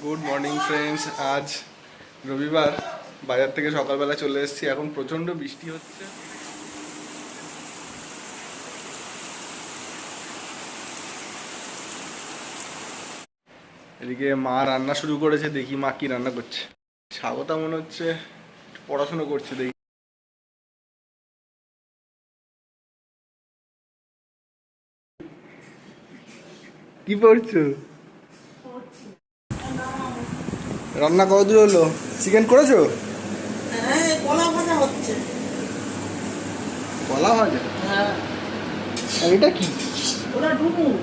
Good morning friends. আজ রবিবার, বাজার থেকে সকালবেলা চলে এসেছি। এখন প্রচণ্ড বৃষ্টি হচ্ছে। এদিকে মা রান্না শুরু করেছে, দেখি মা কি রান্না করছে। স্বাগতা মনে হচ্ছে পড়াশুনো করছে, দেখি কি পড়ছো। রান্না কতদূর হলো? চিকেন করেছো? হ্যাঁ, কলা ভাজা হচ্ছে। কলা ভাজা? হ্যাঁ। আর এটা কি? ওটা ডুমুর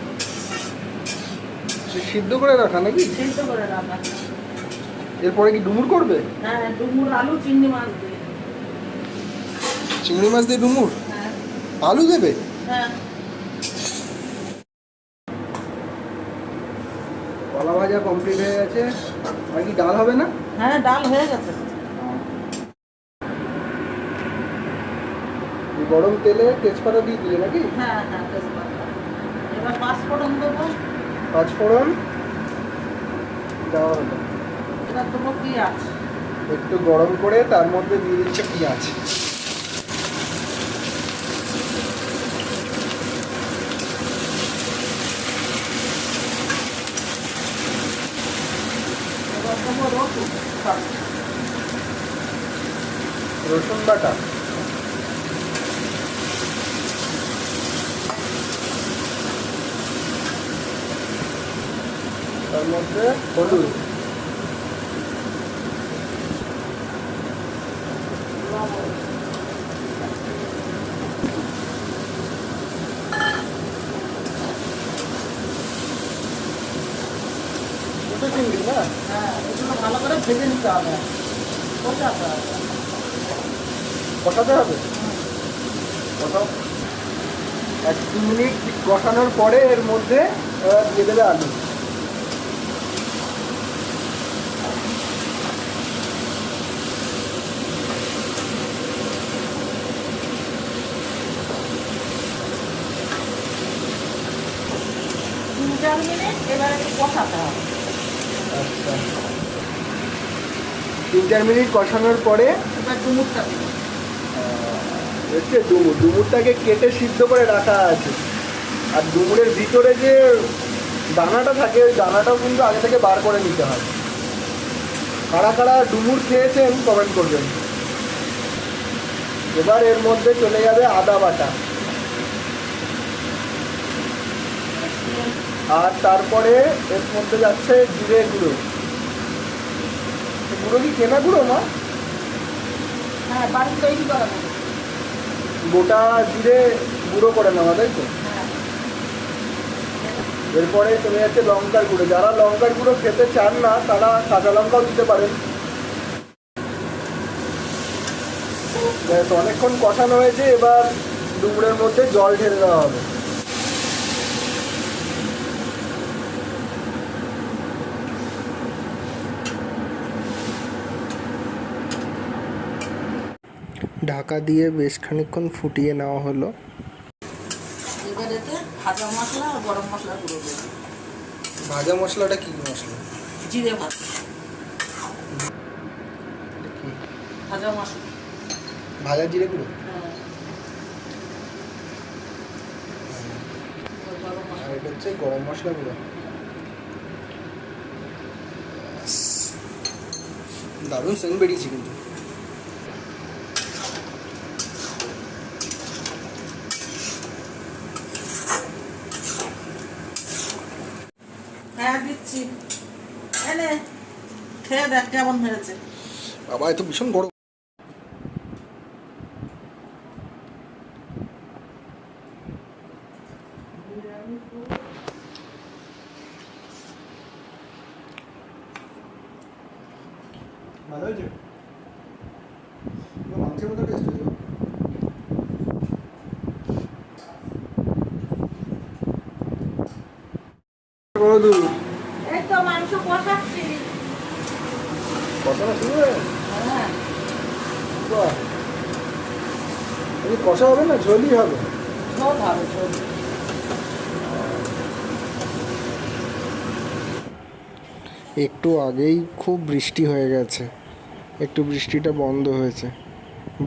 সিদ্ধ করে রাখা নাকি? সিদ্ধ করে রাখা। এরপরে কি ডুমুর করবে? হ্যাঁ, ডুমুর আলু চিংড়ি মাছ দিয়ে। চিংড়ি মাছ দিয়ে ডুমুর? হ্যাঁ। আলু দেবে? হ্যাঁ। কলা ভাজা কমপ্লিট হয়ে গেছে। আর কি ডাল হবে না? হ্যাঁ, ডাল হয়ে গেছে। এই গরম তেলে তেজপাতা দিয়ে দিলে নাকি? হ্যাঁ হ্যাঁ, তেজপাতা। এবার পাঁচফোড়ন দেবো। পাঁচফোড়ন দেওয়া হলো। এবার দেবো পেঁয়াজ। একটু গরম করে তার মধ্যে দিয়ে দিচ্ছে পেঁয়াজ। এবার দেবো রসুন। রসুন বাটা। তার মধ্যে হলুদ, লবণ। দুটো চিংড়ি না? হ্যাঁ, এগুলো ভালো করে ভেজে নিতে হবে। কষাতে হবে। কষাতে হবে? কষাও। 1-2 মিনিট কষানোর পরে এর মধ্যে এবার দিয়ে দেবে আলু। তিন চার মিনিট এবার একটু কষাতে হবে। আচ্ছা, 3-4 মিনিট কষানোর পরে এবার ডুমুরটা দেবো। হচ্ছে ডুমুর। ডুমুরটাকে কেটে সিদ্ধ করে রাখা আছে। আর ডুমুরের ভিতরে যে দানাটা থাকে, ওই দানাটাও কিন্তু আগে থেকে বার করে নিতে হয়। কারা কারা ডুমুর খেয়েছেন কমেন্ট করবেন। এবার এর মধ্যে চলে যাবে আদা বাটা, আর তারপরে এর মধ্যে যাচ্ছে জিরে গুঁড়ো। গুঁড়ো কি কেনা গুঁড়ো মা? হ্যাঁ, বাড়ি তৈরি করা হবে। গোটা জিরে গুঁড়ো করে নেওয়া, তাই তো? হ্যাঁ। এরপরে চলে যাচ্ছে লঙ্কার গুঁড়ো। যারা লঙ্কার গুঁড়ো খেতে চান না তারা কাঁচা লঙ্কাও দিতে পারেন। ব্যাস, অনেকক্ষণ কষানো হয়েছে। এবার ডুমুরের মধ্যে জল ঢেলে দেওয়া হবে। ঢাকা দিয়ে বেশ খানিকক্ষণ ফুটিয়ে নেওয়া হলো। এবার এতে ভাজা মশলা আর গরম মশলা গুঁড়ো দেবো। ভাজা মশলাটা কি মশলা? জিরে ভাজা। ভাজা মশলা। ভাজা জিরে গুঁড়ো। হ্যাঁ। এবার গরম আর মশলা। এটা হচ্ছে গরম মশলা গুঁড়ো। দারুণ সেন্ট বেরিয়েছে কিন্তু। হ্যাঁ, দিচ্ছি। এনে খেয়ে দেখ কেমন হয়েছে। বাবা, এত ভীষণ বড়। ভালো হয়েছে? মাংসের মতো টেস্ট হয়েছে। কতদূর এই তো মাংস কষাচ্ছি। কষানো শুরু হয়ে? হ্যাঁ। বাহ, এই কষা হবে না, ঝোলই হবে? ঝোল হবে, ঝোল। একটু আগেই খুব বৃষ্টি হয়ে গেছে, একটু বৃষ্টিটা বন্ধ হয়েছে।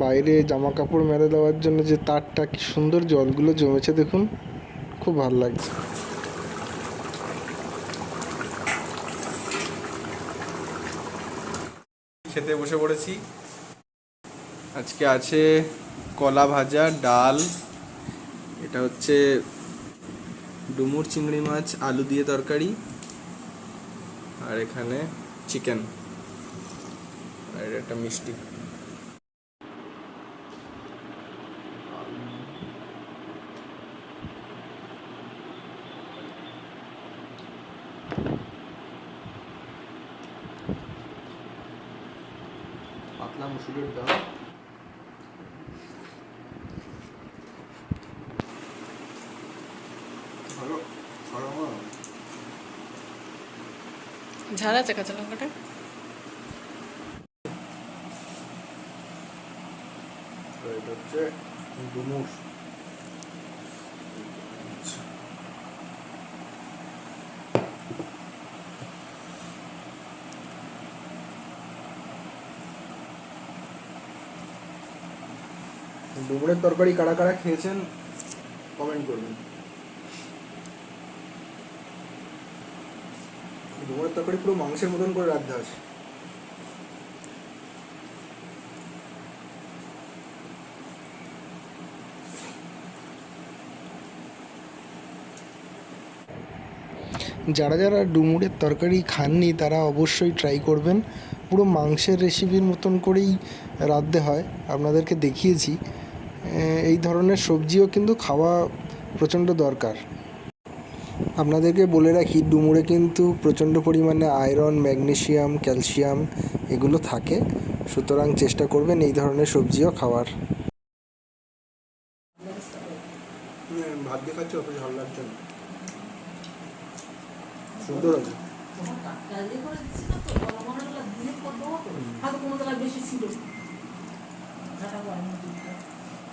বাইরে জামা কাপড় মেলে দেওয়ার জন্য যে তারটা, কি সুন্দর জলগুলো জমেছে দেখুন, খুব ভালো লাগছে। খেতে বসে পড়েছি। আজকে আছে কলা ভাজা, ডাল, এটা হচ্ছে ডুমুর চিংড়ি মাছ আলু দিয়ে তরকারি, আর এখানে চিকেন, আর একটা মিষ্টি। পাতলা মুসুরির ডাল, ভালো খাওয়া। ঝাল আছে কাঁচা লঙ্কাটা? এটা হচ্ছে ডুমুর। ডুমুরের তরকারি কারা কারা খেয়েছেন কমেন্ট করবেন। ডুমুরের তরকারি পুরো মাংসের মতন করে রাখতে আছে। যারা যারা ডুমুরের তরকারি খাননি তারা অবশ্যই ট্রাই করবেন। পুরো মাংসের রেসিপির মতন করেই রাঁধতে হয়, আপনাদেরকে দেখিয়েছি। এই ধরনের সবজিও কিন্তু খাওয়া প্রচণ্ড দরকার। আপনাদেরকে বলে রাখি, ডুমুরে কিন্তু প্রচণ্ড পরিমাণে আয়রন, ম্যাগনেসিয়াম, ক্যালসিয়াম এগুলো থাকে, সুতরাং চেষ্টা করবেন এই ধরনের সবজিও খাওয়ার। ভাত দিয়ে খাচ্ছি, অত ঝাল লাগছে না, সুন্দর আছে।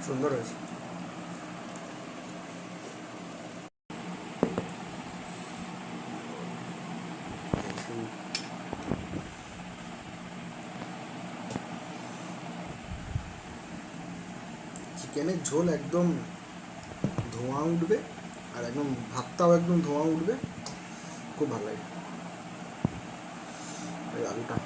সুন্দর আছে। চিকেনের ঝোল একদম ধোঁয়া উঠবে, আর একদম ভাতটাও একদম ধোঁয়া উঠবে, খুব ভালো লাগে। এই আলুটা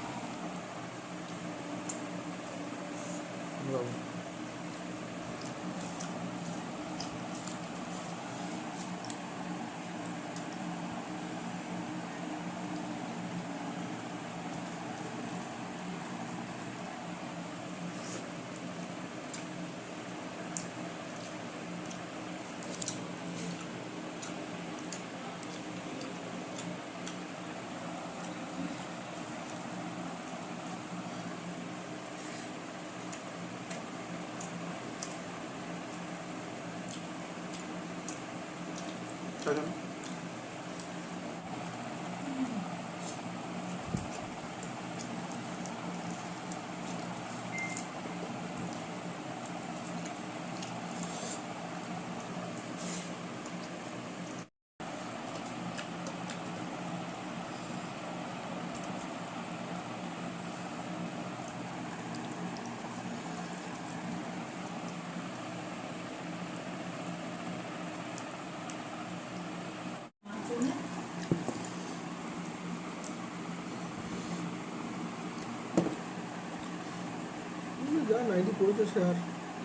যা নাইটি পড়েছে সে আর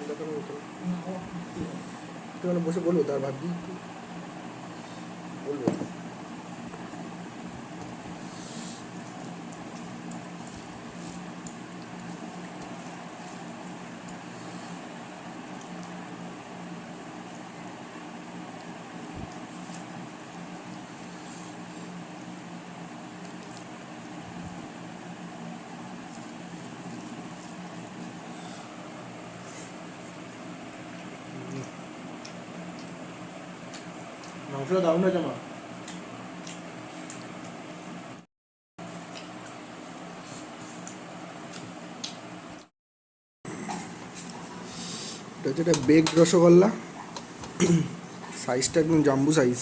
দেখানোর মতো একটুখানি বসে বলবো, তার ভাবছি বলবো। মাংসটা দারুণ হয়েছে মা। এটা হচ্ছে একটা বেকড রসগোল্লা, সাইজটা একদম জাম্বু সাইজ।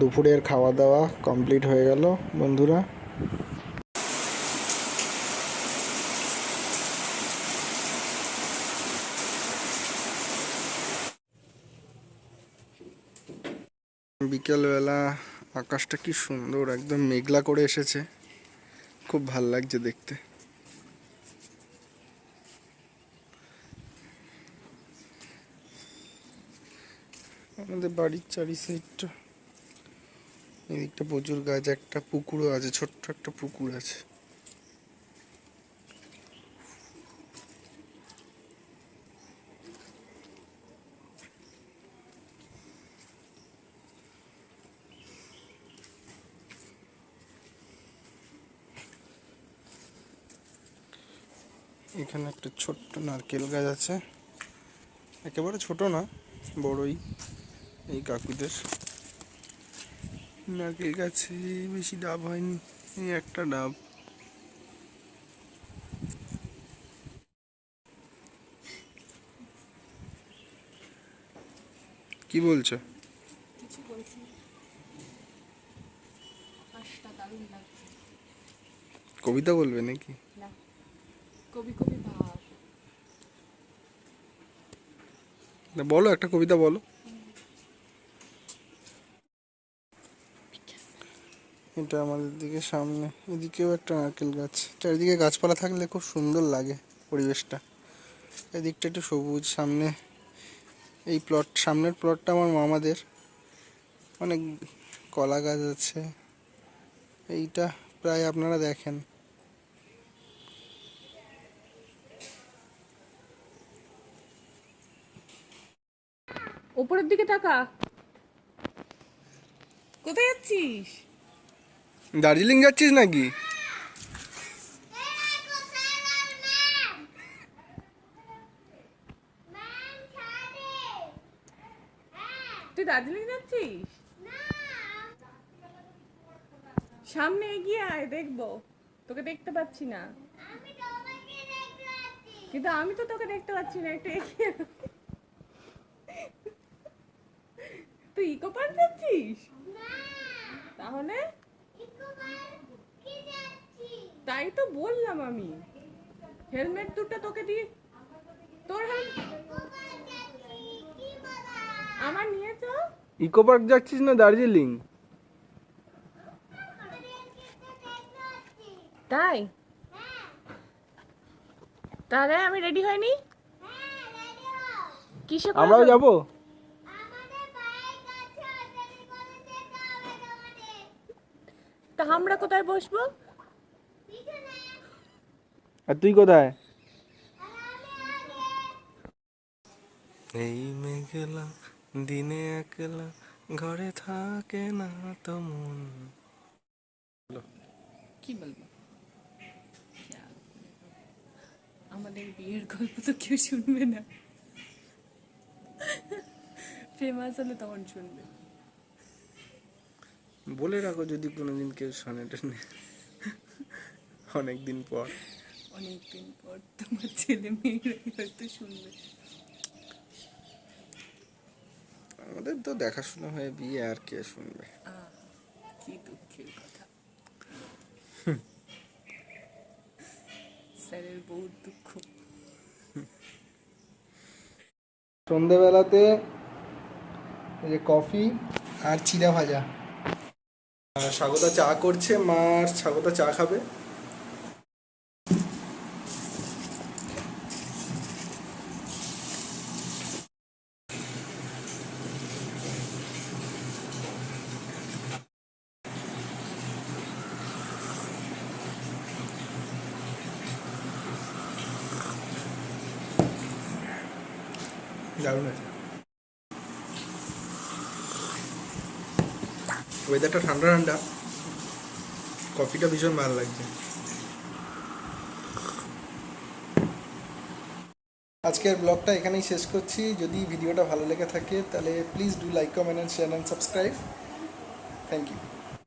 দুপুরের খাওয়া দাওয়া কমপ্লিট হয়ে গেল বন্ধুরা। বিকেলবেলা আকাশটা কি সুন্দর, একদম মেঘলা করে এসেছে, খুব ভাল লাগছে দেখতে। আমাদের বাড়ির চারি সাইডটা, এদিকটা প্রচুর গাছ, একটা পুকুরও আছে, ছোট্ট একটা পুকুর আছে। এখানে একটা ছোট্ট নারকেল গাছ আছে, একেবারে ছোট না, বড়ই এই কাকুদের। নারকেল গাছে বেশি ডাব হয়নি, এই একটা ডাব। কি বলছো? কিছু বলছি না। আকাশটা দারুণ লাগছে। কবিতা বলবে নাকি? না, কবি কবি ভাব। না, বলো একটা কবিতা বলো। এটা আমাদের দিকে সামনে, এদিকেও একটা নারকেল গাছ। চারিদিকে গাছপালা থাকলে খুব সুন্দর লাগে পরিবেশটা। এদিকটা একটু সবুজ, সামনে এই প্লট, সামনের প্লটটা আমার মামাদের, অনেক কলা গাছ আছে। এইটা প্রায় আপনারা দেখেন। উপরের দিকে তাকা। কোথায় যাচ্ছিস? দার্জিলিং যাচ্ছিস নাকি? তুই দার্জিলিং যাচ্ছিস? সামনে এগিয়ে আয়, দেখবো। তোকে দেখতে পাচ্ছি না, কিন্তু আমি তো তোকে দেখতে পাচ্ছি না, একটু এগিয়ে আয়। তুই ইকো পার্ক যাচ্ছিস? তাহলে তাই তো বললাম আমি, হেলমেট দুটো তোকে দিয়ে, তোর আমার নিয়ে তো। ইকো পার্ক যাচ্ছিস না দার্জিলিং? তাই? তাহলে আমি রেডি হয়নি? কিসে করে আমরাও যাবো? যাব। তা আমরা কোথায় বসবো? আর তুই কোথায়? এই মেঘলা দিনে একলা ঘরে থাকে না তো মন। কি বলবো? আমাদের বিয়ের গল্প তো কেউ শুনবে না, ফেমাস হলে তখন শুনবে। বলে রাখো যদি কোনোদিন কেউ শোনে টেনে, অনেকদিন পর। অনেকদিন পর তোমার ছেলে মেয়েরা হয়তো শুনবে। আমাদের তো দেখাশোনা হয়ে বিয়ে, আর কে শুনবে? কি দুঃখের কথা। স্যারের বহুত দুঃখ। সন্ধেবেলাতে এই যে কফি আর চিড়া ভাজা। আর স্বাগতা চা করছে, মা আর স্বাগতা চা খাবে। দারুণ আছে। ওয়েদারটা ঠান্ডা ঠান্ডা, কফিটা ভীষণ ভালো লাগছে। আজকের ব্লগটা এখানেই শেষ করছি। যদি ভিডিওটা ভালো লেগে থাকে তাহলে please do like, comment and share and subscribe. Thank you.